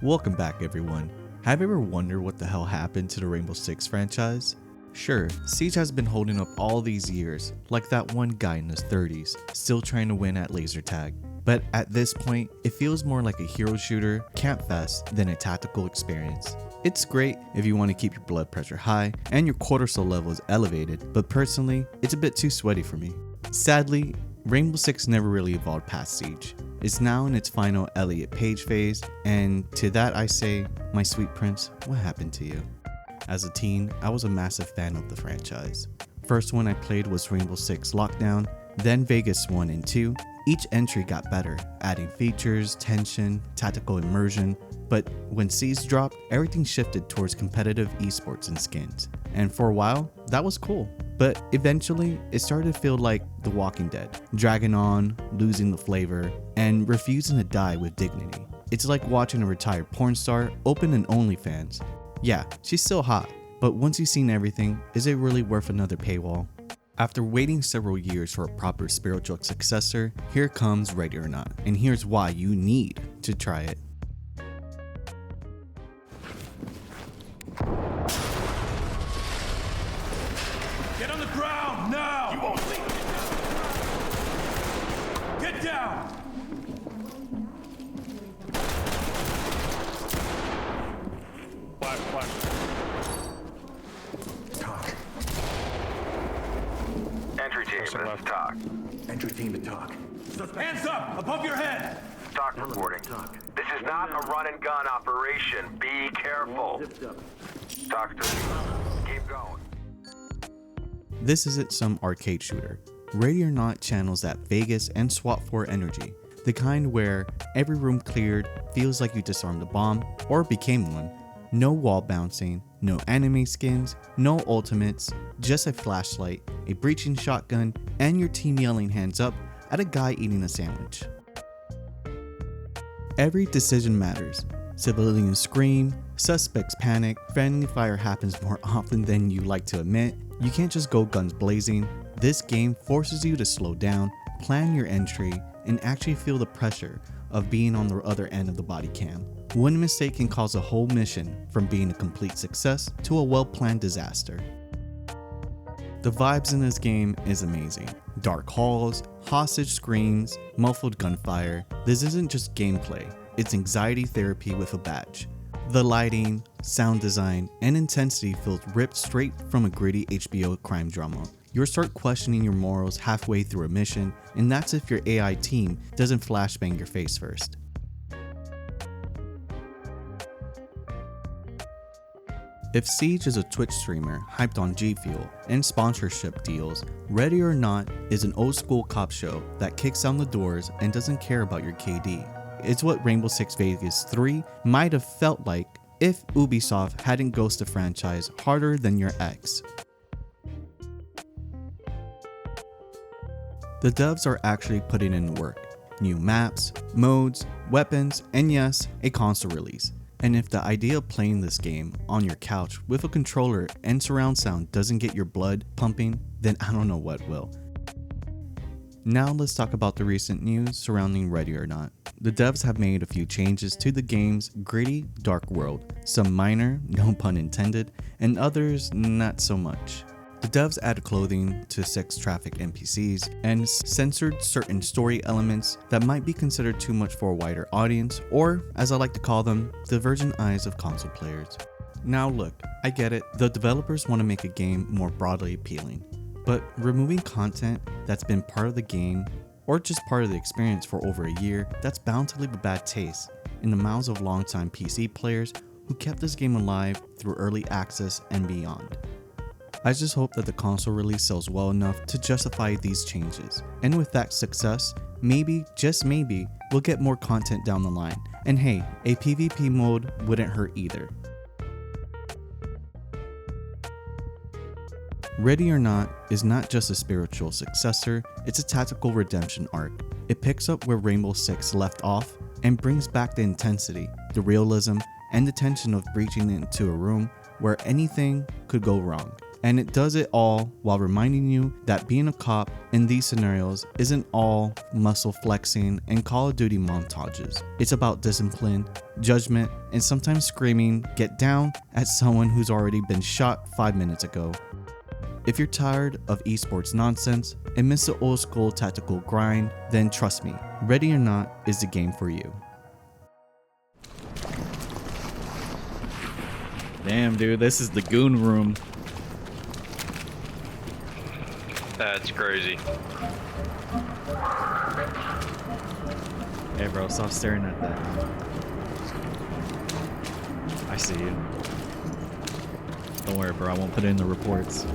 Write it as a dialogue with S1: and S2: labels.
S1: Welcome back everyone. Have you ever wondered what the hell happened to the Rainbow Six franchise? Sure, Siege has been holding up all these years, like that one guy in his 30s, still trying to win at laser tag. But at this point, it feels more like a hero shooter, camp fest, than a tactical experience. It's great if you want to keep your blood pressure high and your cortisol levels elevated, but personally, it's a bit too sweaty for me. Sadly, Rainbow Six never really evolved past Siege. It's now in its final Elliot Page phase, and to that I say, my sweet prince, what happened to you? As a teen, I was a massive fan of the franchise. First one I played was Rainbow Six Lockdown, then Vegas 1 and 2. Each entry got better, adding features, tension, tactical immersion, but when Siege dropped, everything shifted towards competitive esports and skins. And for a while, that was cool. But eventually, it started to feel like The Walking Dead, dragging on, losing the flavor, and refusing to die with dignity. It's like watching a retired porn star open an OnlyFans. Yeah, she's still hot, but once you've seen everything, is it really worth another paywall? After waiting several years for a proper spiritual successor, here comes Ready or Not, and here's why you need to try it.
S2: Get on the ground now!
S3: You won't leave.
S2: Get down!
S3: Flash.
S4: Talk.
S5: Entry team, this is Talk.
S4: Entry team to talk.
S2: Hands up! Above your head!
S5: Talk reporting. This is not a run and gun operation. Be careful. Talk to me. Keep going.
S1: This isn't some arcade shooter. Ready or Not channels that Vegas and SWAT 4 energy, the kind where every room cleared feels like you disarmed a bomb or became one. No wall bouncing, no anime skins, no ultimates, just a flashlight, a breaching shotgun, and your team yelling hands up at a guy eating a sandwich. Every decision matters. Civilians scream, suspects panic, friendly fire happens more often than you like to admit. You can't just go guns blazing. This game forces you to slow down, plan your entry, and actually feel the pressure of being on the other end of the body cam. One mistake can cause a whole mission from being a complete success to a well-planned disaster. The vibes in this game is amazing. Dark halls, hostage screams, muffled gunfire. This isn't just gameplay, it's anxiety therapy with a badge. The lighting, sound design, and intensity feels ripped straight from a gritty HBO crime drama. You'll start questioning your morals halfway through a mission, and that's if your AI team doesn't flashbang your face first. If Siege is a Twitch streamer hyped on G Fuel and sponsorship deals, Ready or Not is an old school cop show that kicks down the doors and doesn't care about your KD. It's what Rainbow Six Vegas 3 might have felt like if Ubisoft hadn't ghosted the franchise harder than your ex. The devs are actually putting in the work. New maps, modes, weapons, and yes, a console release. And if the idea of playing this game on your couch with a controller and surround sound doesn't get your blood pumping, then I don't know what will. Now let's talk about the recent news surrounding Ready or Not. The devs have made a few changes to the game's gritty, dark world, some minor, no pun intended, and others not so much. The devs added clothing to sex traffic NPCs and censored certain story elements that might be considered too much for a wider audience, or as I like to call them, the virgin eyes of console players. Now look, I get it, the developers want to make a game more broadly appealing, but removing content that's been part of the game or just part of the experience for over a year, that's bound to leave a bad taste in the mouths of longtime PC players who kept this game alive through early access and beyond. I just hope that the console release sells well enough to justify these changes. And with that success, maybe, just maybe, we'll get more content down the line. And hey, a PvP mode wouldn't hurt either. Ready or Not is not just a spiritual successor, it's a tactical redemption arc. It picks up where Rainbow Six left off and brings back the intensity, the realism, and the tension of breaching into a room where anything could go wrong. And it does it all while reminding you that being a cop in these scenarios isn't all muscle flexing and Call of Duty montages. It's about discipline, judgment, and sometimes screaming, "Get down," at someone who's already been shot 5 minutes ago. If you're tired of esports nonsense and miss the old school tactical grind, then trust me, Ready or Not is the game for you.
S3: Damn, dude, this is the goon room.
S4: That's crazy.
S3: Hey, bro, stop staring at that. I see you. Don't worry, bro. I won't put it in the reports.